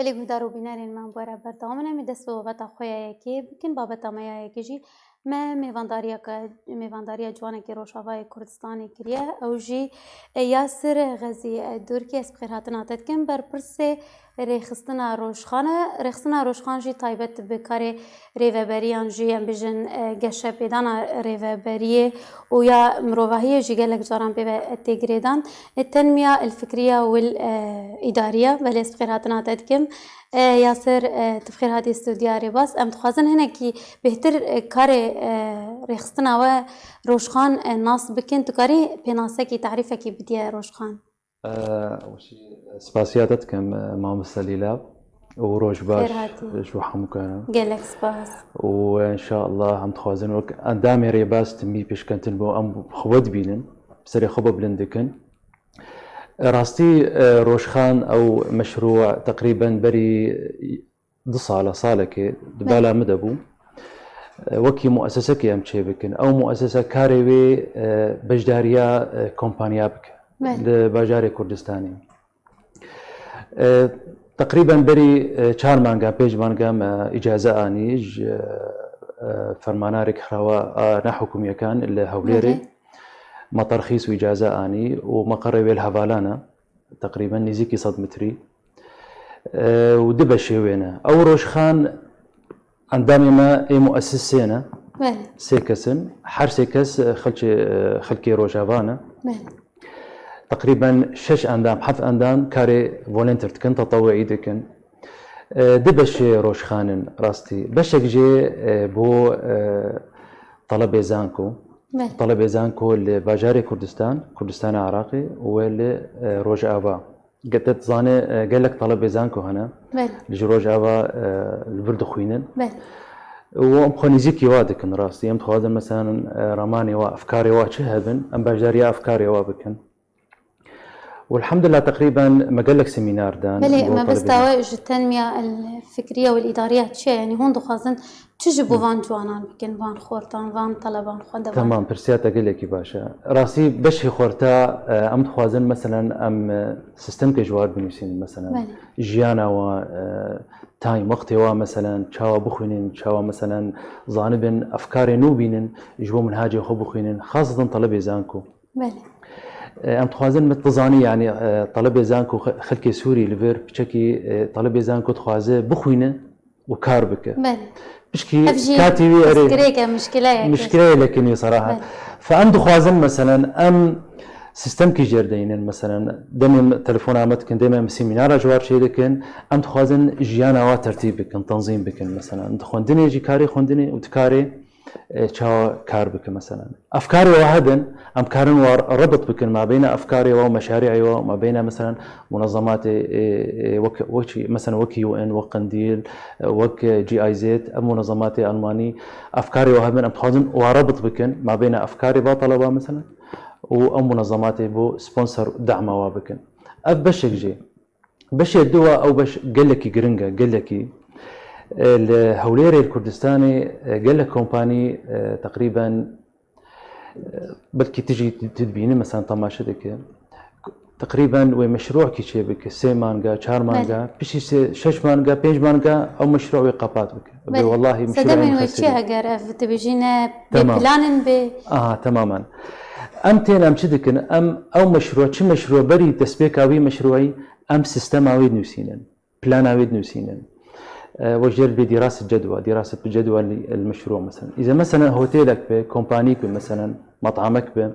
بله گهدارو بینارین من بوره بردامنه می دست بابت خویه که بکن بابت مایه که جی ما میوانداریا جوانه که روشاوای کردستانی کریه او جی یاسر غزی دور که اس بخیر هاتن هاتت کن بر پرسه رخصتنا روشخان جی تایبت بکار ریوبریان جی ام بجن گشه پیدانا ریوبریه و یا مروهی جی گلک جاران به تگریدان التنمية الفكرية والإدارية بل بخير هاتنا تدكم ياسر تفخير هاتي استودياري بس أم تخازن هنا كي بهتر كاري رخصتنا وروشخان ناس بكن تكاري بناسة كي تعريفة كي بدي روشخان أول شيء سباسياتكم مام السليلاب وروج باش شو حمكانا قالك سباس وإن شاء الله عم تخازن وك أندامي ريباس تمي بيش كنتن بو أم خود بينن بسري خبا بلندكن راستي روشخان أو مشروع تقريبا بري صالة كي دبالا مدبو وكي مؤسسة كي أم بكن أو مؤسسة كاريوي بجداريا كومبانيا بك لباجاري كردستاني تقريبا بري 4 مانگا 5 مانگا إجازة آنيج فرمانارك خروا نحكم يكان اللي هوليري ما ترخيص وإجازة آني ومقر الهفالانا تقريبا نزيكي 100 متري ودبشي وينا أو روشخان عندما ما أي مؤسسينا سيكسن حر سيكس خلكي روجافانا تقريبا 6 أندام حف أندام كاري فولنتر تكن تطوعي دكن دبشي روشخان راستي بشك جي بو طلب زانكو طلب زانكو لباجاري كردستان عراقي ولروج آفا قد تزاني قال لك طلب زانكو هنا لجروج آفا البرد خوينن وأمخوني زيكي وادكن راستي أم تخوذن مثلا رماني وأفكاري واشهبن أم باجاري أفكاري وابكن والحمد لله تقريبا ما قال لك سيمينار دان بلي ما بس توائج التنمية الفكرية والإدارية شيء يعني هون دخازن تجيبوا فان جوانان بكن فان خورتان فان طلبان خوندا تمام برسياتا قال لك باشا راسي بشي خورتا ام تخوازن مثلا ام سيستم كجوار بنوسين مثلا جيانا و تايم وقتي وا مثلا تشاوا بخوينين تشاوا مثلا زانبن افكاري نوبينن يجبو منهاجي خو بخوينين خاصة طلبي زانكو بلي ام تخوازن متزاني يعني طلبي زانكو خلكي سوري لفير بشكي طلبي زانكو تخوازه بخوينه وكار بك بلي بشكي كاتبي مشكلة لكن صراحة فأم دخوازن مثلا أم سيستم كي جردين مثلا دم تلفون عمتكن دم سيمينار جوار شيء لكن أم دخوازن جيانا وترتيب بكن تنظيم بكن مثلا دخوندني يجي كاري خوندني وتكاري تشاو كار بك مثلا أفكاري واحدا أم كارن ربط بكن ما بين أفكاري ومشاريعي وما بين مثلا منظمات مثلا وكي UN وقنديل وك GIZ أم منظمات ألماني أفكاري واحدا أم تخازن وربط بكن ما بين أفكاري بطلبة مثلا وأم منظمات بو سبونسر دعم وابكن بشك جي بش الدواء أو بش قال لك جرينجا قال لك الهوليري الكردستاني قال لك كومباني تقريبا بلكي تجي تدبيني مثلا طماشتك تقريبا ومشروع كي شيء بك 3 مانجا 4 مانجا بشي 6 مانجا 5 مانجا او مشروع وقفات بك والله مشروع سدمن وجهها قرف تبيجينا ببلان ب تماما امتين ام شدكن ام او مشروع شي مشروع بري تسبيك اوي مشروعي ام سيستم اوي نوسينن بلان اوي نوسينن وجر بدراسة جدوى المشروع مثلا إذا مثلا هوتيلك به كومبانيك به مثلا مطعمك به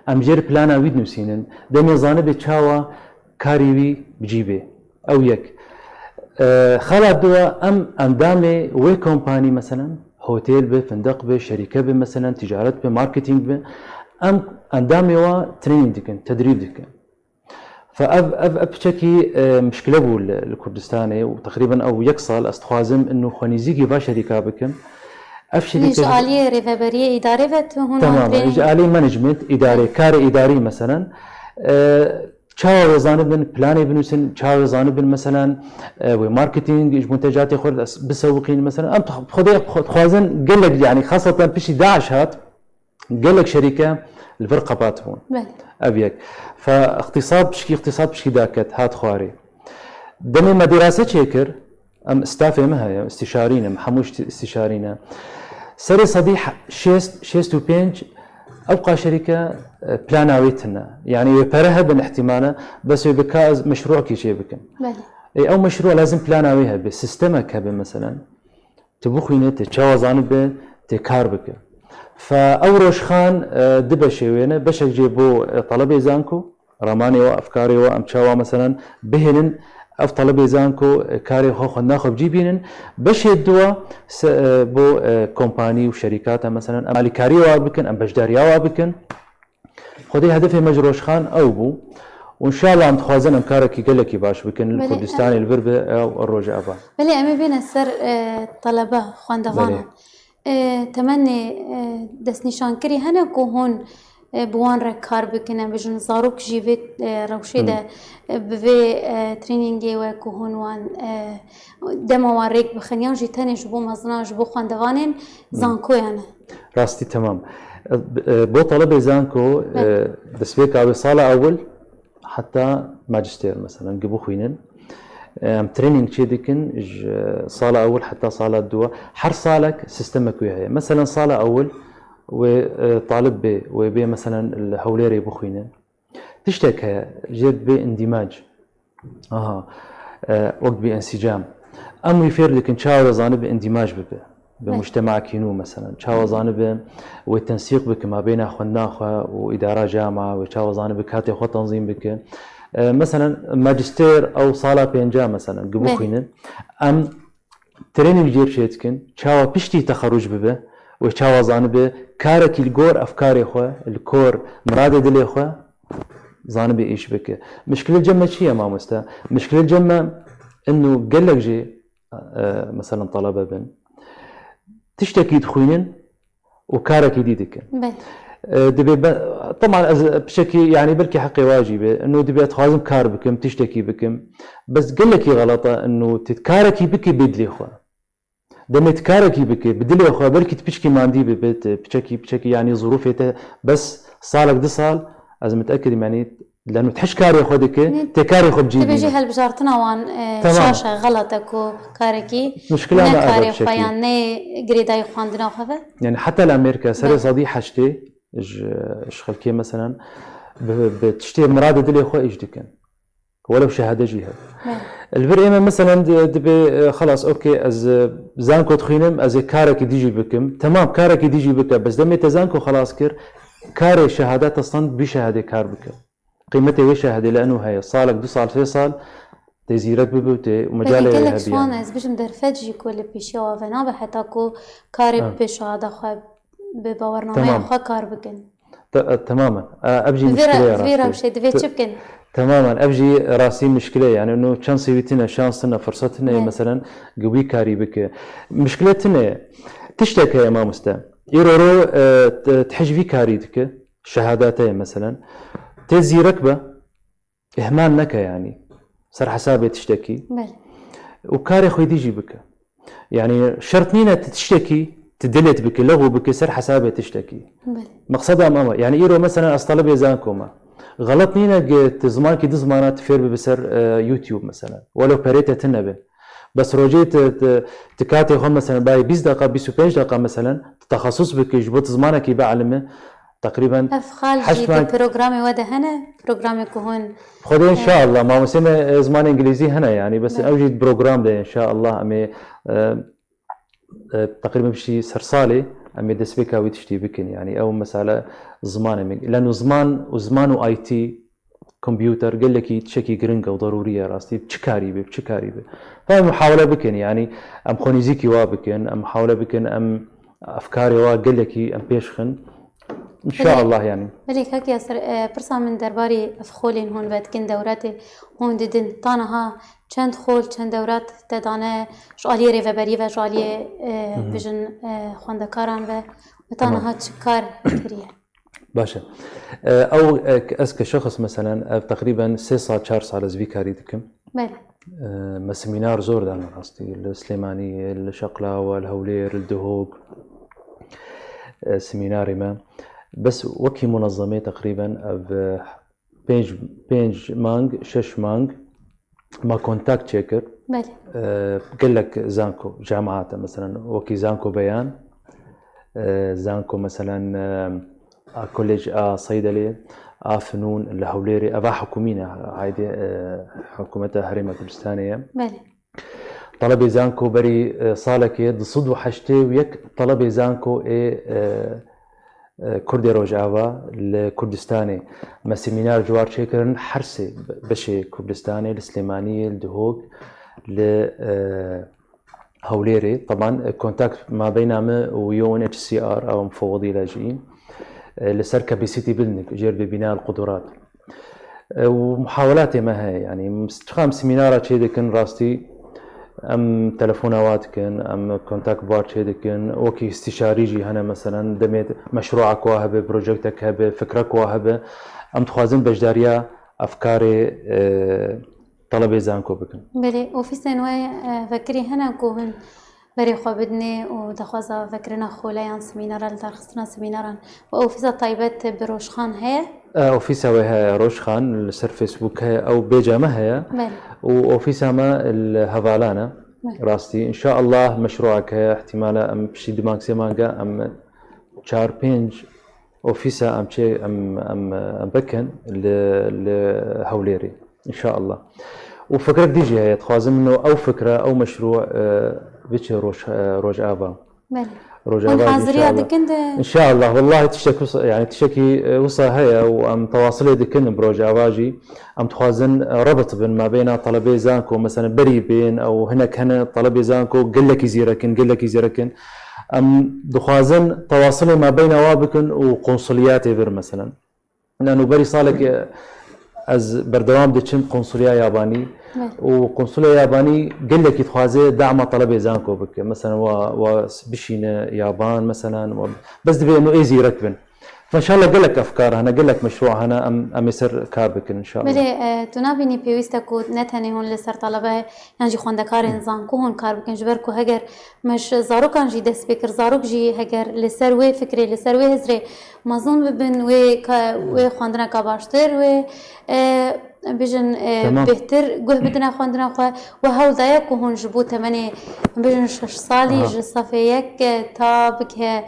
أم جر بلانا ويد نوسينن دم يزانه بتشاوا كاريوي بجيبه أو يك خلا دوا أم دامي وي كومباني مثلا هوتيل به فندق به شركة به مثلا تجارة به ماركتينج به أم دامي وا تريننج دكن تدريب دكن فبشكي مشكلة بو الكردستاني وتقريبا او يكسل استخوازم انه خونيزيكي باشركة بكم افشركة آلية ريفابرية إدارية هنا تمام آلية مانجمنت إداري كار إداري مثلا تشاو وزانبن بلاني بنوسن تشاو وزانبن مثلا وماركتينج منتجات يخرج بسوقين مثلا ام تخوازن قال لك يعني خاصة بشي 11 هات قال لك شركة الفرقبات هون أبيك فاقتصاد بشكي داكت هات خواري دمي ما دراسة شكر ام استافي مها استشارينا محموش استشارينا سري صديح شيست وبينج ابقى شركه بلاناويتنا يعني برها بن احتماله بس بكاز مشروع كي شيء بكم اي او مشروع لازم بلاناويها بسيستمك هبه مثلا تبوخينه تشاوزان به تكار بك فاوروش خان دبشي وينه بشك جيبو طلبي زانكو رماني وافكاري وامشاوا مثلا بهنن اف طلبي زانكو كاري خو ناخذ جيبينن باش يدوا بو كومباني وشركات مثلا مالي كاري وابكن ام بجداريا وابكن خدي هدفي مجروش خان او بو وان شاء الله عم تخوازن ام كاركي قال لك باش بكن الكردستاني البربه او الروج ابا بلي امي بين السر طلبه خواندوانا تمني دس نشان كري هنا كو هون بوان ركار بكنا بجن زاروك جيفت روشيدا بفي ترينينجي وكو هون وان دمو واريك بخنيان جيتاني جبو مزنا جبو خواندوانين زانكو يعني راستي تمام بو طلبة زانكو دسبيك او صالة اول حتى ماجستير مثلا قبو خوينن تريننج شي ديكن صالة اول حتى صالة دوا حر صالك سيستمك وياها مثلا صالة اول وطالب بي وبي مثلا الهوليري بخوينه تشتكى جد باندماج وقت بانسجام ام يفير لك ان شاء الله زانب اندماج بمجتمع كينو مثلا شاو زانب والتنسيق بك ما بين اخونا واداره جامعه وشاو زانب كاتي خو تنظيم بك مثلا ماجستير او صاله بينجا مثلا قبوخين ام تريننج جيب شيتكن شاو بشتي تخرج ببه وشاو زانب كارك الجور افكاري خو الكور مراد دلي خو زانب ايش بك مشكله الجمه شي ما مستا مشكله الجمه انه قال لك جي مثلا طلبه بن تشتكي تخوينن وكارك جديدك دبي طبعا بشكل يعني بركي حقي واجبه انه دبي تخازم كار بكم تشتكي بكم بس قال لك غلطه انه تتكاركي بك بدلي خو دم تكاركي بك بدلي خو بركي تبشكي ما عندي ببيت بشكي يعني ظروفي بس صالك دي صال لازم متاكد يعني لانه تحش كاري خودك تكاري خو بجيبي تبي هل بجارتنا وان شاشه غلطك كاركي مشكله انا كاري خو يعني جريداي خواندنا خو يعني حتى الامريكا سري صدي حشتي ايش خلكي مثلا بتشتي مراد دلي خو ايش دكن ولو شهاده جهه البريمه مثلا دبي خلاص اوكي از زانكو تخينم از كارك ديجي بكم تمام كارك ديجي بك بس دمي تزانكو خلاص كر كاري شهادات اصلا بشهاده كار بك قيمتها وش شهاده لانه هي صالك 2 صال 3 صال تزيرك ببوتي ومجال هي هبيان شلون از بيش مدرفج كل بيشي وفنا بحتى كو كاري بشهاده خو ببرنامج خو كار بكن تماما ابجي مشكله فيرا وشي دفيت شبكن تماما ابجي راسي مشكله يعني انه شانسيتنا شانسنا فرصتنا مثلا قوي كاري بك مشكلتنا تشتكي يا مامستا يرورو تحجبي كاريتك شهاداتي مثلا تزي ركبه اهمال نكا يعني صار حسابي تشتكي وكاري خوي يجي بك يعني شرطنينا تشتكي تدلت بك لغو بك سر حسابي تشتكي مقصدها ماما يعني ايرو مثلا اصطلب يزانكوما غلطنينا زمانك دي زمانات فير بسر يوتيوب مثلا ولو بريته تنبه بس روجيت تكاتي خو مثلا باي 20 دقيقه 25 دقيقه مثلا تخصص بك جبت زمانك بعلمه تقريبا افخال جي بروجرامي وده هنا بروجرامي كهون خذ ان شاء الله ما مسمى زمان انجليزي هنا يعني بس اوجد بروجرام ده ان شاء الله امي تقريبا بشي سرسالي امي دسبيكا ويتشتي بكن يعني او مساله زمان لانه زمان واي تي كمبيوتر قال لك تشكي جرينجا وضروريه راستي بشكاري فمحاوله بكن يعني ام خونيزيكي وابكن ام محاوله بكن ام افكاري قال لك ام بيشخن ان شاء الله يعني بليك هيك يا برسا من درباري افخولين هون بتكن دوراتي هون ددن طانها چند خول چند دورات تدانه شغاليه ريفبري و شغاليه بجن خوندكاران و طانها تشكار كريه باشا او اس كشخص مثلا تقريبا 3 سال 4 سال از بيكاري دكم بله سيمينار زور دان راستي السليماني الشقله والهولير الدهوق سيميناري ما بس وكي منظمه تقريبا بينج مانج 6 مانج ما كونتاكت شيكر بله قال لك زانكو جامعات مثلا وكي زانكو بيان زانكو مثلا كوليج صيدلية فنون الهوليري أبا حكومينا هايدي حكومتها هريمة كردستانية بله طلبي زانكو بري صالك ضصد وحشتي ويك طلبي زانكو كردي روجاوا الكردستاني ما سيمينار جوار شيكرن حرسي بشي كردستاني السليمانية الدهوك ل هوليري طبعا كونتاكت ما بيننا ويون اتش سي ار او مفوضي لاجئين لسر كاباسيتي بيلدينج جير ببناء القدرات ومحاولاتي ما هي يعني خام سيمينارات شي كان راستي ام تلفونات كان ام كونتاكت بار شي كان وكي استشاري جي هنا مثلا دميت مشروعك واهبه بروجكتك هبه فكرك واهبه ام تخازن بجداريا افكاري طلبي زانكو بكن بله وفي سنوي فكري هنا كوهن بري خبدني ودخوازا فكرنا خوليان سمينارا لترخصنا سمينارا وأوفيسا طيبات بروشخان هي أوفيسا وهي روشخان لسر فيسبوك هي أو بيجامة هي وأوفيسا ما الهفالانا راستي إن شاء الله مشروعك هي احتمالا أم بشي دماغ سيمانجا أم شار بينج أوفيسا أم شيء أم بكن لهوليري إن شاء الله وفكرك ديجي هي تخازم إنه أو فكرة أو مشروع بيتش روج آبا روج آبا إن شاء الله والله تشتكي يعني تشتكي وصا هي وأم تواصلي دكن بروج آباجي أم تخازن ربط بين ما بين طلبي زانكو مثلا بري بين أو هنا طلبي زانكو قل لك يزيركن أم دخازن تواصلي ما بين وابكن وقنصليات بر مثلا لأنه بري صالك از بردوام دچم قنصليه ياباني وقنصليه ياباني قال لك يتخازي دعم طلبه زانكو بك مثلا وبشين يابان مثلا بس دبي انه ايزي ركبن فان شاء الله قال لك افكار هنا قال لك مشروع هنا ام يسر كاربك ان شاء الله بله تنابيني بيويستكو نتهني هون لسر طلبه ينجي خوندكار زانكو هون كاربك جبركو هجر مش زاروك انجي دس بكر زاروك جي هجر لسر وي فكري لسر وي هزري مازون ببن وي خواندنا كباشتر وي بيجن بهتر جه بدنا خواندنا خوا وهول دايك وهون جبو تمني بيجن 6 صالي جصفيك تابك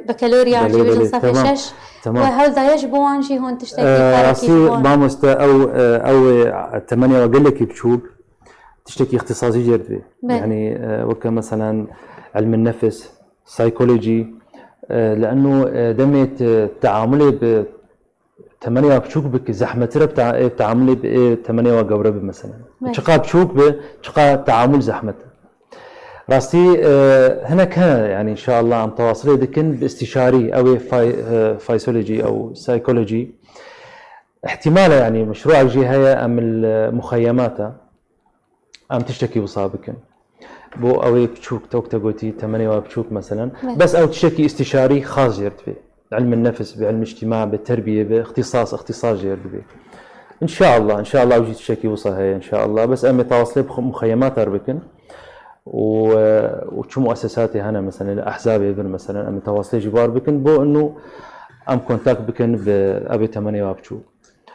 بكالوريا جي صفي 6 وهل دا يجبو انجي هون تشتكي راسي ماموستا او 8 وقال لك بشوق تشتكي اختصاصي جردي يعني وكا مثلا علم النفس سايكولوجي لانه دمت تعاملي ب 8 بشوق بك زحمه رب تعاملي ب 8 وقبرب مثلا شقا بشوق بشقا تعامل زحمه راستي هنا كان يعني ان شاء الله عم تواصلي دكن باستشاري او فايسولوجي او سايكولوجي احتمال يعني مشروع جي هي ام المخيمات ام تشتكي وصابكن بو او بتشوك توك تقوتي 8 بتشوك مثلا بس او تشتكي استشاري خاص جرت به علم النفس بعلم الاجتماع بالتربيه باختصاص جرت به ان شاء الله وجي تشتكي وصا هي ان شاء الله بس امي تواصلي بمخيمات اربكن وشو مؤسساتي هنا مثلا الاحزاب مثلا ام تواصلي جبار بكن بو انه ام كونتاكت بكن بابي 8 وابشو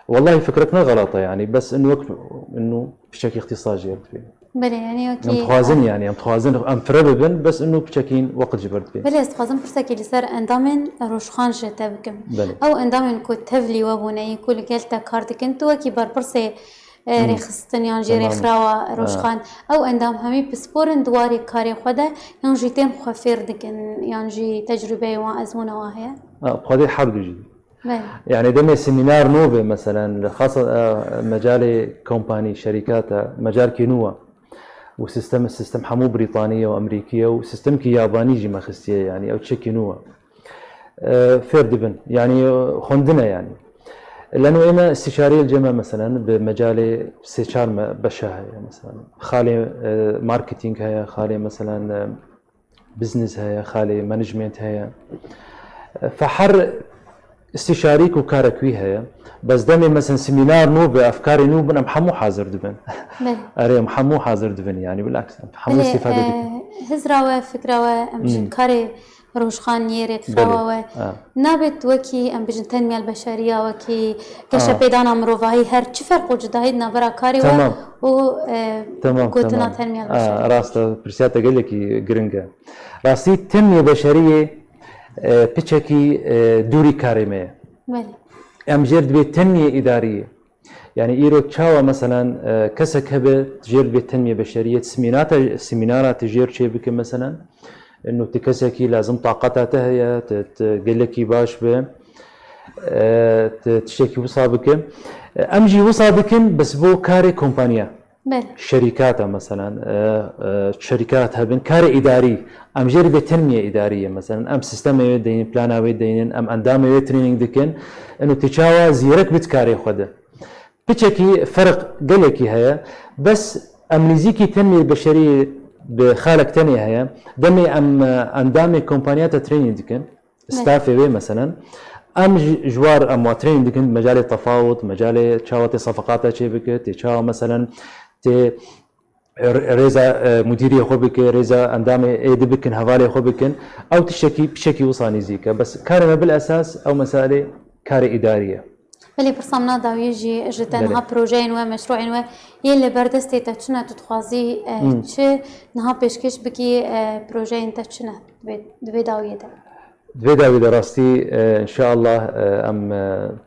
والله فكرتنا غلطه يعني بس انه بشكل اختصاصي فيه بله يعني اوكي ام توازن ام فربن بس انه بشكل وقت جبرت فيه بله استخدم برسكي لسر اندامن روشخان جتبكم او اندامن كو تفلي وبني كل كلتا كارت كنتو كي بر برسي رخصتن يانجي رخراوا روشخان او اندام همي بسبورن دواري كاري خدا يانجي تم خفير دكن يانجي تجربه وازمونه واهيه بقدر حرب جديد يعني دمي سيمينار نوبه مثلا خاصه مجال كومباني شركات مجال كينوا وسيستم حمو بريطانيه وامريكيه وسيستم كي ياباني جي ماخستيه يعني او تشكينوا فيردبن يعني خندنا يعني لانه انا استشاري الجامعه مثلا بمجال استشار بشاه مثلا خالي ماركتينج هي خالي مثلا بزنس هي خالي مانجمنت هي فحر استشاريك وكاركوي هي بس دمي مثلا سيمينار نو بافكاري نو بنا محمو حاضر دبن اري محمو حاضر دبن يعني بالعكس محمو استفاده دبن هزراوه فكراوه مش كاري روشخان يريت خواوة نابت وكي أم بجن تنمية البشرية وكي كشا بيدانا مروفاهي هر چه فرق وجدهيد نابرا كاري و قوتنا تنمية البشرية راستا برسياتا قال لك جرينجا راستي تنمية بشرية بيتشكي دوري كاريمة أم جرد بيت تنمية إدارية يعني إيرو تشاوا مثلا كسك هبه تجير بالتنمية بشرية سيمينارات تجير شيء بك مثلا إنه تكسكي لازم طاقتها تهيا تقول لك باش به تشتكي وصابك أمجي وصابك بس بو كاري كومبانيا شركات مثلا شركات هبن كاري إداري أم جير بالتنمية إدارية مثلا أم سيستم يدين بلانا يدين أم أندام يترينينج دكن إنه تشاوا زيرك بتكاري خده بتشكي فرق قلكي هيا بس أمنيزيكي تنمية البشرية بخالق تانية هيا دمي أم أندامي كومبانيات ترينينج دكن ستافي بي مثلا أم جوار أم ترينينج دكن مجال التفاوض مجال تشاوتي صفقات شبكة تشاو مثلا تي ريزا مديرية خوبك ريزا أندامي إيدي بكن هفالي خوبكن أو تشكي بشكي وصاني زيكا بس كارما بالأساس أو مسائل كاري إدارية بلي برسامنا داو يجي جدا ها بروجين ومشروعين و يلي بردستي تتشنا تتخوازي تشي نها بيشكش بكي بروجين تتشنا دبي داو يدا دبي داو يدا راستي ان شاء الله ام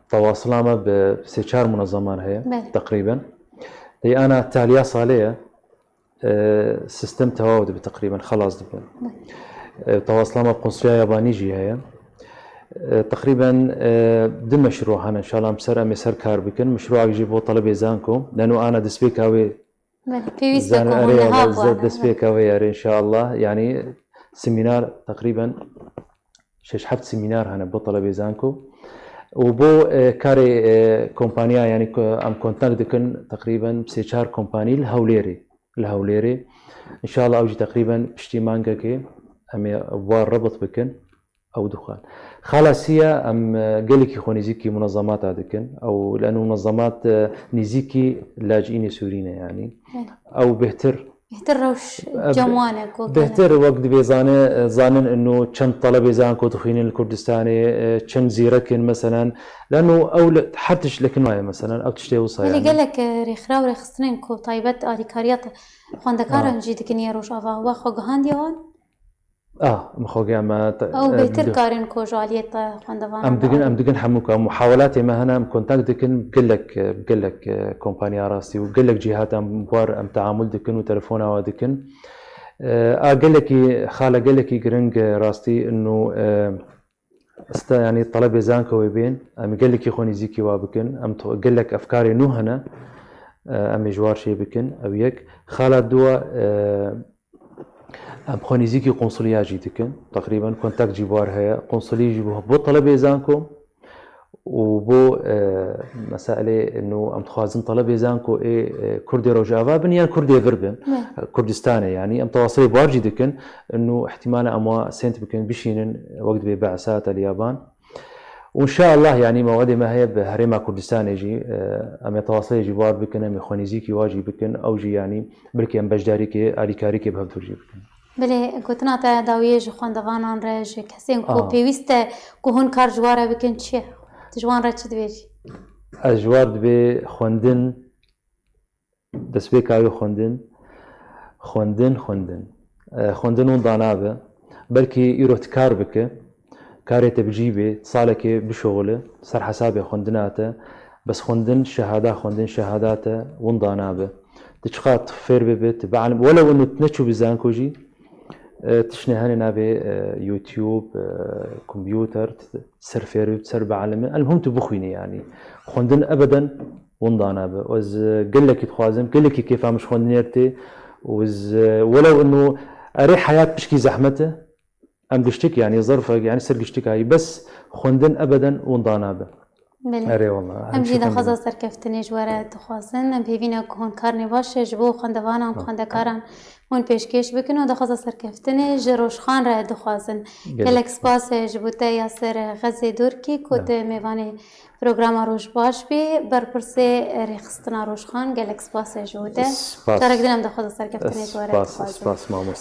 تواصلنا بسيشار منظمان هي تقريبا هي انا تاليا صاليه سيستم تواود تقريبا خلاص دبن تواصلنا بقنصلية يابانيجي هي تقريبا دم مشروع هنا ان شاء الله مسر كار بكن مشروع يجيبوا طلب يزانكم لانه انا دسبيكاوي في دسبيكاوي ان شاء الله يعني سيمينار تقريبا حفت سيمينار هنا بو طلب يزانكم وبو كاري كومبانيا يعني ام كونتاكت دكن تقريبا بسيشار كومباني الهوليري ان شاء الله اوجي تقريبا بشتي مانجا كي ام ابوار ربط بكن او دخان خلاص هي ام قالك خونيزيكي منظمات هذيكن او لانه منظمات نيزيكي لاجئين سوريين يعني او بهتر روش جموانك بهتر وقت بيزانن انه كم طلب يزانكو تخين الكردستاني كم زيركن مثلا لانه او حتىش لكن مثلا او تشتي وصايا اللي قال لك ريخرا وريخستنين كو طيبت اديكاريات خوندكار نجيدكن يروش افا واخو غانديون مخوجي ما او بيتر كارن كوجاليت خوندوان ام دقن حموك محاولاتي ما هنا كونتاكت دكن بقول لك كومبانيا راسي وبقول لك جهات بوار ام تعامل دكن وتليفونها ودكن قال لك خاله قال لك جرينج راستي انه يعني طلب يزانكو ويبين ام قال لك يخوني زيكي وابكن ام قال لك افكاري نو هنا ام جوار شي بكن او يك خاله دوا ام خونيزيكي قنصلية جيتكن تقريبا كونتاكت جيبوار هي قنصلية جيبوها بو طلب يزانكو وبو مسائل انه ام تخازن طلب يزانكو كردي روجافا بنيان كردي فربن كردستاني يعني ام تواصلي بوار جيتكن انه احتمال اموا سنت بكن بشينن وقت ببعثات اليابان وان شاء الله يعني موعد ما هي بهريما كردستان يجي ام يتواصل جيبوار بكن ام خونيزيكي واجي بكن او جي يعني بلكي ام بجداريكي اليكاريكي بهبتور جي بكن بله گوتنا تا داویه خواندوانان رج کسی کو پیوسته کو هون کار جواره بکن چیه جوان را چه دویجی اجوار دبی خوندن دسبی کاری خوندن اون دانابه بلکه ایروت کار بکه کاری تبجیبه صالك بشغله سر حسابي خوندناته بس خوندن شهاداته اون دانابه تشخاط فير ببت بعلم ولو انه تنشو بزانكوجي تشني هاني نابي يوتيوب كمبيوتر سرفير تسر بعلمه المهم تبخويني يعني خوندن ابدا وندانا وز قال لك تخوازم قال لك كيف مش خوندنيرتي وز ولو انه اري حياه بشكي زحمته ام قشتك يعني ظرف يعني سر قشتك هاي بس خوندن ابدا وندانا اري والله ام جيدا خاصه سركفتني جواره تخوازن ام بيبينا كون كارني باشه جبو خوندوانا خوندكارن هون پیشکش بکن و دخواست سرکفتنی جروش خان را دخوازن گلک سپاس جبوته یاسر غزه دور کی کد میوانه پروگرام روش باش بی برپرسه ریخستنا روش خان گلک سپاس جبوته ترک دنم دخواست سرکفتنی جواره سپاس ماموس